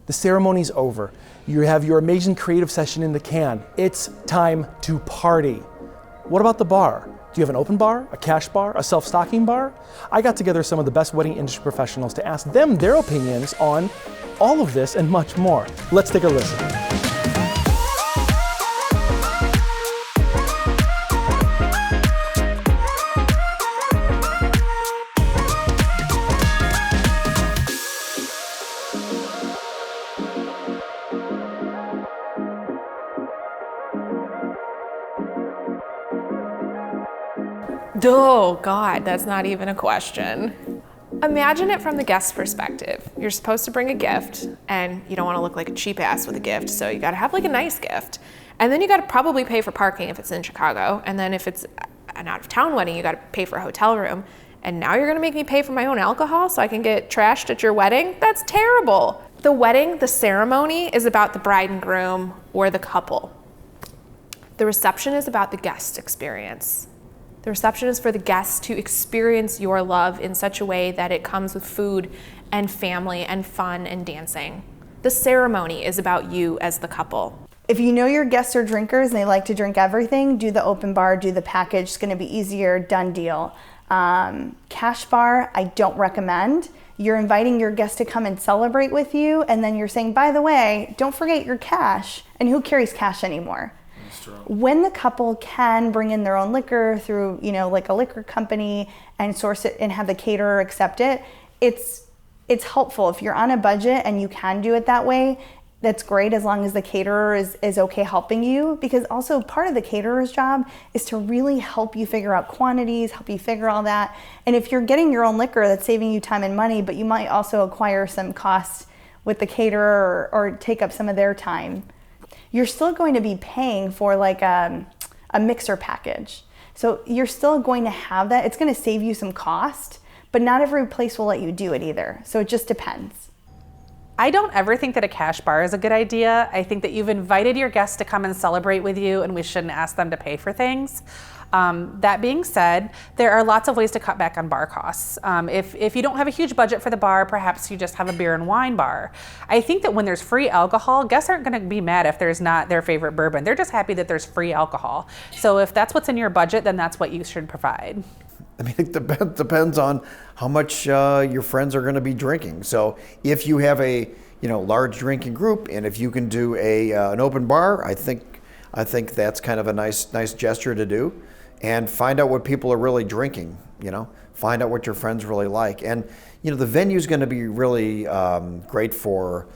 The ceremony's over. You have your amazing creative session in the can. It's time to party. What about the bar? Do you have an open bar, a cash bar, a self-stocking bar? I got together some of the best wedding industry professionals to ask them their opinions on all of this and much more. Let's take a listen. Oh God, that's not even a question. Imagine it from the guest's perspective. You're supposed to bring a gift and you don't want to look like a cheap ass with a gift, so you gotta have like a nice gift. And then you gotta probably pay for parking if it's in Chicago. And then if it's an out of town wedding, you gotta pay for a hotel room. And now you're gonna make me pay for my own alcohol so I can get trashed at your wedding? That's terrible. The wedding, the ceremony is about the bride and groom or the couple. The reception is about the guest experience. The reception is for the guests to experience your love in such a way that it comes with food and family and fun and dancing. The ceremony is about you as the couple. If you know your guests are drinkers and they like to drink everything, do the open bar, do the package. It's gonna be easier, done deal. Cash bar, I don't recommend. You're inviting your guests to come and celebrate with you, and then you're saying, by the way, don't forget your cash. And who carries cash anymore? When the couple can bring in their own liquor through, like a liquor company and source it and have the caterer accept it, it's helpful. If you're on a budget and you can do it that way, that's great as long as the caterer is okay helping you, because also part of the caterer's job is to really help you figure out quantities, help you figure all that. And if you're getting your own liquor, that's saving you time and money, but you might also acquire some costs with the caterer or take up some of their time. You're still going to be paying for like a mixer package. So you're still going to have that. It's going to save you some cost, but not every place will let you do it either. So it just depends. I don't ever think that a cash bar is a good idea. I think that you've invited your guests to come and celebrate with you, and we shouldn't ask them to pay for things. That being said, there are lots of ways to cut back on bar costs. If you don't have a huge budget for the bar, perhaps you just have a beer and wine bar. I think that when there's free alcohol, guests aren't gonna be mad if there's not their favorite bourbon. They're just happy that there's free alcohol. So if that's what's in your budget, then that's what you should provide. I mean, it depends on how much your friends are going to be drinking. So if you have a large drinking group, and if you can do an open bar, I think that's kind of a nice gesture to do, and find out what people are really drinking. Find out what your friends really like, and the venue's going to be really great for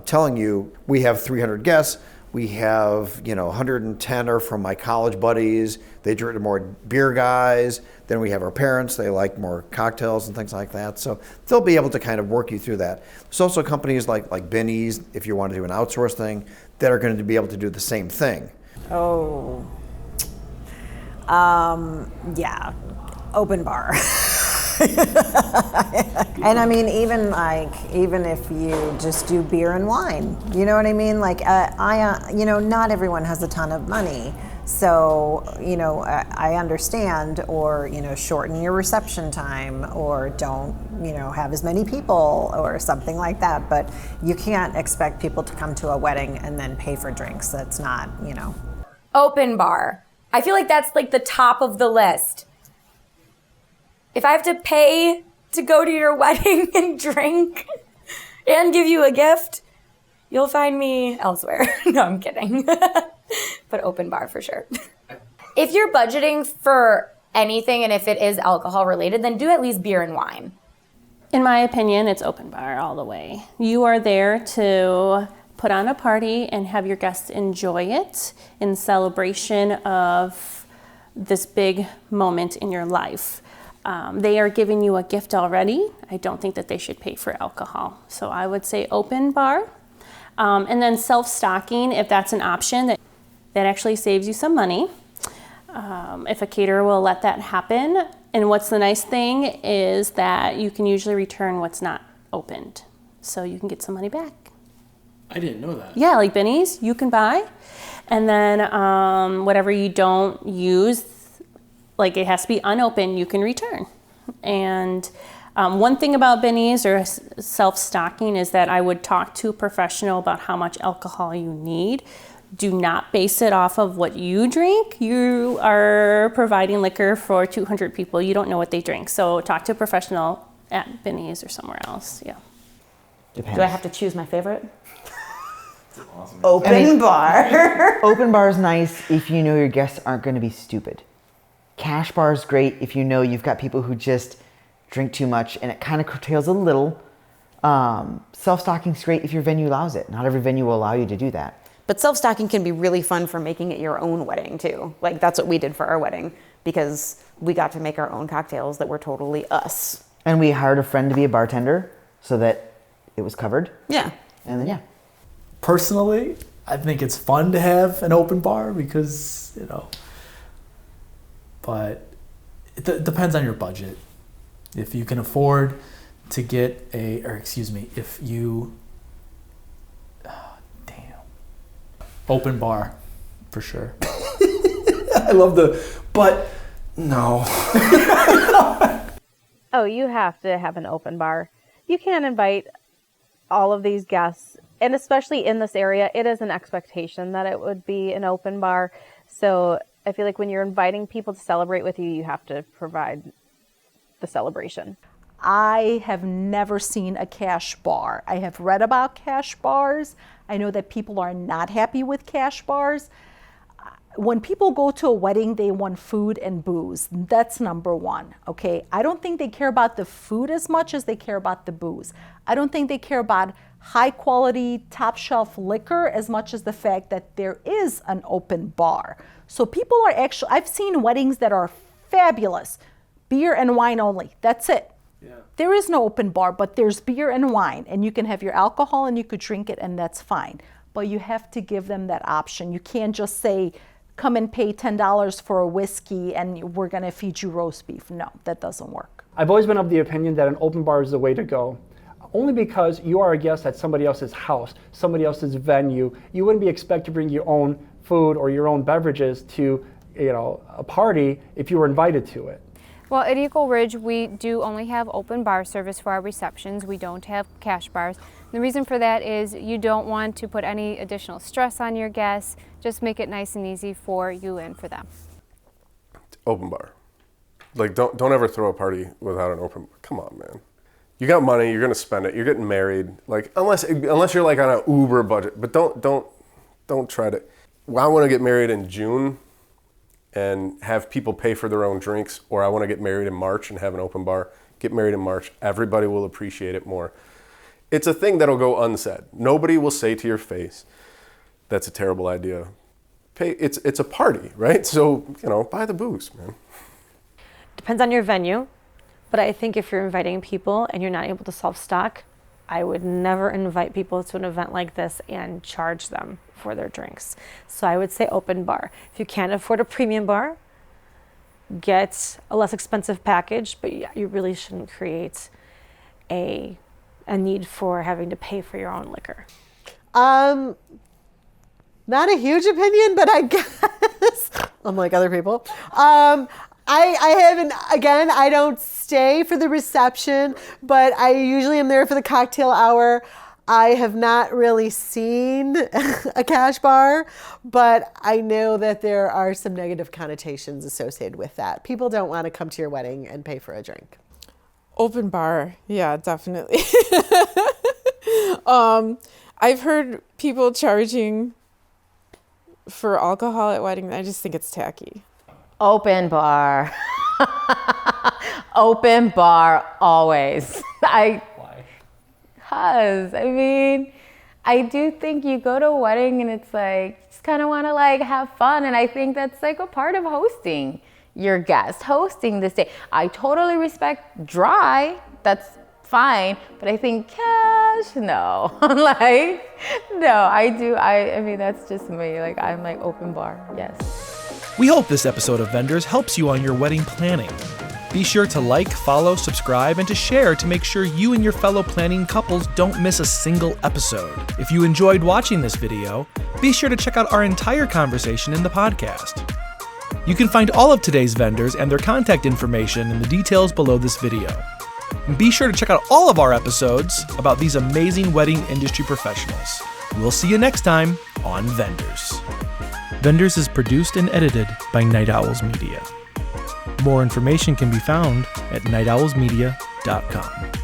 telling you we have 300 guests. We have 110 are from my college buddies. They drink more beer guys. Then we have our parents. They like more cocktails and things like that. So they'll be able to kind of work you through that. There's also companies like Benny's, if you want to do an outsource thing, that are going to be able to do the same thing. Oh, yeah, open bar. And I mean, even if you just do beer and wine, you know what I mean? Like, not everyone has a ton of money. So, I understand, or, shorten your reception time, or don't, have as many people or something like that. But you can't expect people to come to a wedding and then pay for drinks. That's not, Open bar. I feel like that's like the top of the list. If I have to pay to go to your wedding and drink and give you a gift, you'll find me elsewhere. No, I'm kidding. But open bar for sure. If you're budgeting for anything, and if it is alcohol related, then do at least beer and wine. In my opinion, it's open bar all the way. You are there to put on a party and have your guests enjoy it in celebration of this big moment in your life. They are giving you a gift already. I don't think that they should pay for alcohol. So I would say open bar. And then self-stocking, if that's an option, that actually saves you some money. If a caterer will let that happen. And what's the nice thing is that you can usually return what's not opened. So you can get some money back. I didn't know that. Yeah, like Benny's, you can buy. And then whatever you don't use, like it has to be unopened, you can return. And One thing about bennies or self-stocking is that I would talk to a professional about how much alcohol you need. Do not base it off of what you drink. You are providing liquor for 200 people. You don't know what they drink. So talk to a professional at bennies or somewhere else. Yeah. Depends. Do I have to choose my favorite? Open bar. Open bar is nice if you know your guests aren't going to be stupid. Cash bar is great if you know you've got people who just drink too much and it kind of curtails a little. Self-stocking is great if your venue allows it. Not every venue will allow you to do that. But self-stocking can be really fun for making it your own wedding too. Like that's what we did for our wedding because we got to make our own cocktails that were totally us. And we hired a friend to be a bartender so that it was covered. Yeah. And then, yeah. Personally, I think it's fun to have an open bar because, but it depends on your budget. If you can afford to get if you, open bar, for sure. I love but no. Oh, you have to have an open bar. You can't invite all of these guests, and especially in this area, it is an expectation that it would be an open bar. So I feel like when you're inviting people to celebrate with you, you have to provide the celebration. I have never seen a cash bar. I have read about cash bars. I know that people are not happy with cash bars. When people go to a wedding, they want food and booze. That's number one, okay? I don't think they care about the food as much as they care about the booze. I don't think they care about high quality, top shelf liquor as much as the fact that there is an open bar. So people are actually, I've seen weddings that are fabulous. Beer and wine only, that's it. Yeah. There is no open bar, but there's beer and wine, and you can have your alcohol and you could drink it, and that's fine. But you have to give them that option. You can't just say, come and pay $10 for a whiskey and we're gonna feed you roast beef. No, that doesn't work. I've always been of the opinion that an open bar is the way to go. Only because you are a guest at somebody else's house, somebody else's venue. You wouldn't be expected to bring your own food or your own beverages to a party if you were invited to it. Well, at Eagle Ridge, we do only have open bar service for our receptions. We don't have cash bars. The reason for that is you don't want to put any additional stress on your guests. Just make it nice and easy for you and for them. Open bar. Like, don't ever throw a party without an open bar. Come on, man. You got money, you're gonna spend it, you're getting married. Like, unless you're like on an Uber budget, but don't try to. Well, I wanna get married in June and have people pay for their own drinks, or I want to get married in March and have an open bar. Get married in March. Everybody will appreciate it more. It's a thing that'll go unsaid. Nobody will say to your face, that's a terrible idea. It's a party, right? So, buy the booze, man. Depends on your venue, but I think if you're inviting people and you're not able to self-stock, I would never invite people to an event like this and charge them for their drinks. So I would say open bar. If you can't afford a premium bar, get a less expensive package, but you really shouldn't create a need for having to pay for your own liquor. Not a huge opinion, but I guess, unlike other people, I haven't, again, I don't stay for the reception, but I usually am there for the cocktail hour. I have not really seen a cash bar, but I know that there are some negative connotations associated with that. People don't want to come to your wedding and pay for a drink. Open bar, yeah, definitely. I've heard people charging for alcohol at weddings. I just think it's tacky. Open bar. Open bar always. Why? Because, I do think you go to a wedding and it's like, just kind of want to have fun. And I think that's a part of hosting your guest, hosting this day. I totally respect dry. That's fine. But I think cash, no. No, I do. That's just me. I'm open bar, yes. We hope this episode of Vendors helps you on your wedding planning. Be sure to like, follow, subscribe, and to share to make sure you and your fellow planning couples don't miss a single episode. If you enjoyed watching this video, be sure to check out our entire conversation in the podcast. You can find all of today's vendors and their contact information in the details below this video. And be sure to check out all of our episodes about these amazing wedding industry professionals. We'll see you next time on Vendors. Vendors is produced and edited by Night Owls Media. More information can be found at nightowlsmedia.com.